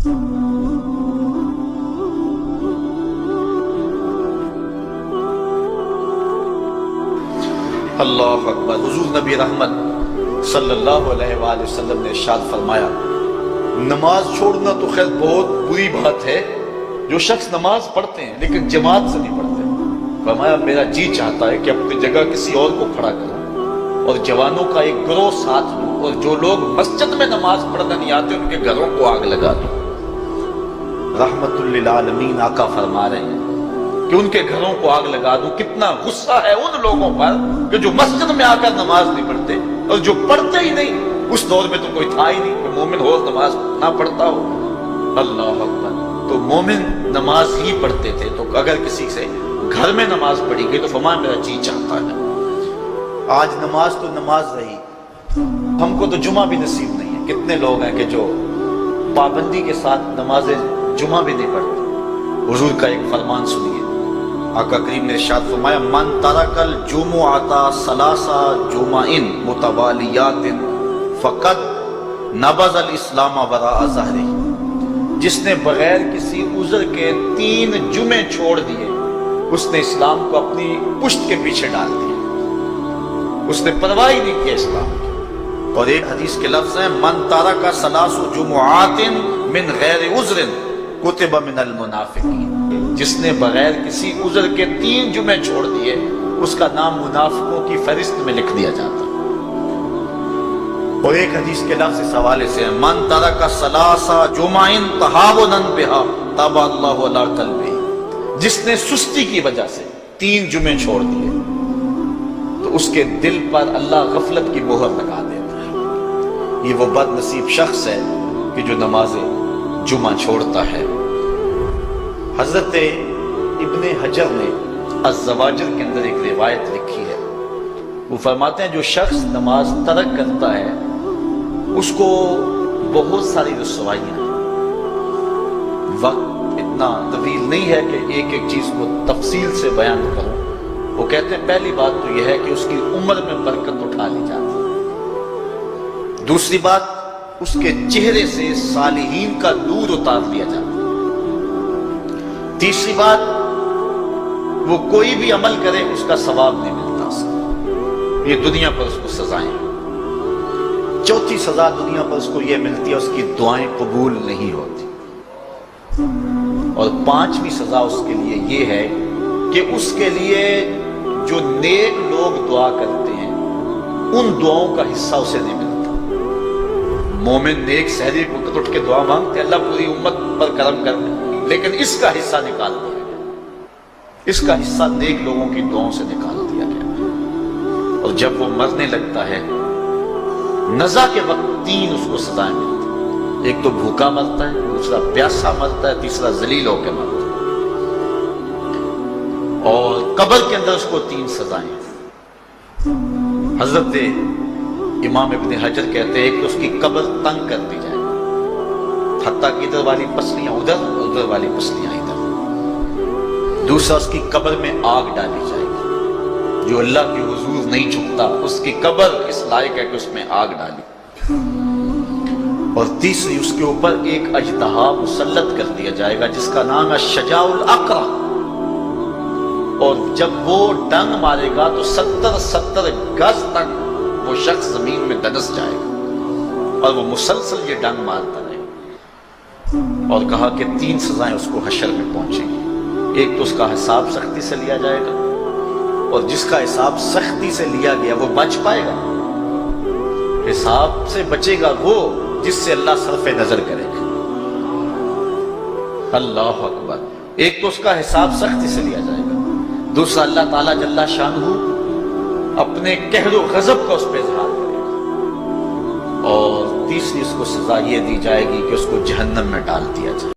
اللہ اکبر۔ حضور نبی رحمت صلی اللہ علیہ وآلہ وسلم نے ارشاد فرمایا، نماز چھوڑنا تو خیر بہت بری بات ہے، جو شخص نماز پڑھتے ہیں لیکن جماعت سے نہیں پڑھتے۔ فرمایا میرا جی چاہتا ہے کہ اپنی جگہ کسی اور کو کھڑا کروں اور جوانوں کا ایک گروہ ساتھ لوں، اور جو لوگ مسجد میں نماز پڑھنا نہیں آتے ان کے گھروں کو آگ لگا دوں۔ رحمت للعالمین آقا فرما رہے ہیں کہ ان کے گھروں کو آگ لگا دوں۔ کتنا غصہ ہے ان لوگوں پر کہ جو مسجد میں آ کر نماز نہیں پڑھتے، اور جو پڑھتے ہی نہیں، اس دور میں تو کوئی تھا ہی نہیں کہ مومن ہو نماز نہ پڑھتا ہو۔ اللہ اکبر۔ تو مومن نماز ہی پڑھتے تھے، تو اگر کسی سے گھر میں نماز پڑھی گئی تو فرمایا میرا جی چاہتا ہے۔ آج نماز تو نماز رہی، ہم کو تو جمعہ بھی نصیب نہیں ہے۔ کتنے لوگ ہیں کہ جو پابندی کے ساتھ نماز جمعہ بھی نہیں پڑھتے۔ حضور کا ایک فرمان سنیے، آقا کریم نے ارشاد فرمایا، من ترک الجمعۃ ثلاث جمع متوالیات فقد نبذ الاسلام وراء ظہرہ۔ جس نے بغیر کسی عذر کے 3 جمعے چھوڑ دیے، اس نے اسلام کو اپنی پشت کے پیچھے ڈال دیا، اس نے پرواہ ہی نہیں کیا اسلام کی۔ اور ایک حدیث کے لفظ ہیں، من ترک ثلاث جمعات من غیر عذر کتب من المنافقین۔ جس نے بغیر کسی عذر کے 3 جمعے چھوڑ دیے، اس کا نام منافقوں کی فہرست میں لکھ دیا جاتا۔ اور ایک حدیث کے لفظ اس حوالے سے، من ترک ثلاث جمع تہاونا بها طبع اللہ علی قلبہ۔ جس نے سستی کی وجہ سے 3 جمعے چھوڑ دیے تو اس کے دل پر اللہ غفلت کی مہر لگا دیتا ہے۔ یہ وہ بد نصیب شخص ہے کہ جو نماز جمعہ چھوڑتا ہے۔ حضرت ابن حجر نے الزواجر کے اندر ایک روایت لکھی ہے، وہ فرماتے ہیں جو شخص نماز ترک کرتا ہے اس کو بہت ساری رسوائیاں ہیں۔ وقت اتنا طویل نہیں ہے کہ ایک ایک چیز کو تفصیل سے بیان کروں۔ وہ کہتے ہیں پہلی بات تو یہ ہے کہ اس کی عمر میں برکت اٹھا لی جاتی ہے۔ دوسری بات، اس کے چہرے سے صالحین کا نور اتار لیا جاتا ہے۔ تیسری بات، وہ کوئی بھی عمل کرے اس کا ثواب نہیں ملتا اس کو، یہ دنیا پر اس کو سزائیں۔ چوتھی سزا دنیا پر اس کو یہ ملتی ہے، اس کی دعائیں قبول نہیں ہوتی۔ اور 5ویں سزا اس کے لیے یہ ہے کہ اس کے لیے جو نیک لوگ دعا کرتے ہیں ان دعاؤں کا حصہ اسے نہیں ملتا۔ مومن نیک سحری کو اٹھ کے دعا مانگتے اللہ پوری امت پر کرم کر دے، لیکن اس کا حصہ نکال دیا گیا، اس کا حصہ نیک لوگوں کی دعاؤں سے نکال دیا گیا۔ اور جب وہ مرنے لگتا ہے، نزا کے وقت 3 اس کو سزائیں ملتی ہیں۔ ایک تو بھوکا مرتا ہے، دوسرا پیاسا مرتا ہے، تیسرا ذلیل ہو کے مرتا ہے۔ اور قبر کے اندر اس کو 3 سزائیں ہیں۔ حضرت امام ابن حجر کہتے ہیں ایک تو اس کی قبر تنگ کر دی جائے، حتیٰ کہ ادھر والی پسلیاں ادھر، ادھر والی پسلیاں ادھر۔ دوسرا، اس کی قبر میں آگ ڈالی جائے گی، جو اللہ کے حضور نہیں جھکتا اس کی قبر اس لائق ہے کہ اس میں آگ ڈالی۔ اور تیسری، اس کے اوپر ایک اژدہا مسلط کر دیا جائے گا جس کا نام ہے شجاع الاقرع، اور جب وہ ڈنگ مارے گا تو 70 گز تک وہ شخص زمین میں دنس جائے گا، اور وہ مسلسل یہ ڈنگ مارتا رہے گا۔ اور کہا کہ 3 سزائیں اس کو حشر میں پہنچیں گی۔ ایک تو اس کا حساب سختی سے لیا جائے گا، اور جس کا حساب سختی سے لیا گیا وہ بچ پائے گا۔ حساب سے بچے گا وہ جس سے اللہ صرف نظر کرے گا۔ اللہ اکبر۔ ایک تو اس کا حساب سختی سے لیا جائے گا، دوسرا اللہ تعالیٰ جل شانہ اپنے قہر و غضب کا اس پہ اظہار کرے گا، اور تیسری اس کو سزا یہ دی جائے گی کہ اس کو جہنم میں ڈال دیا جائے۔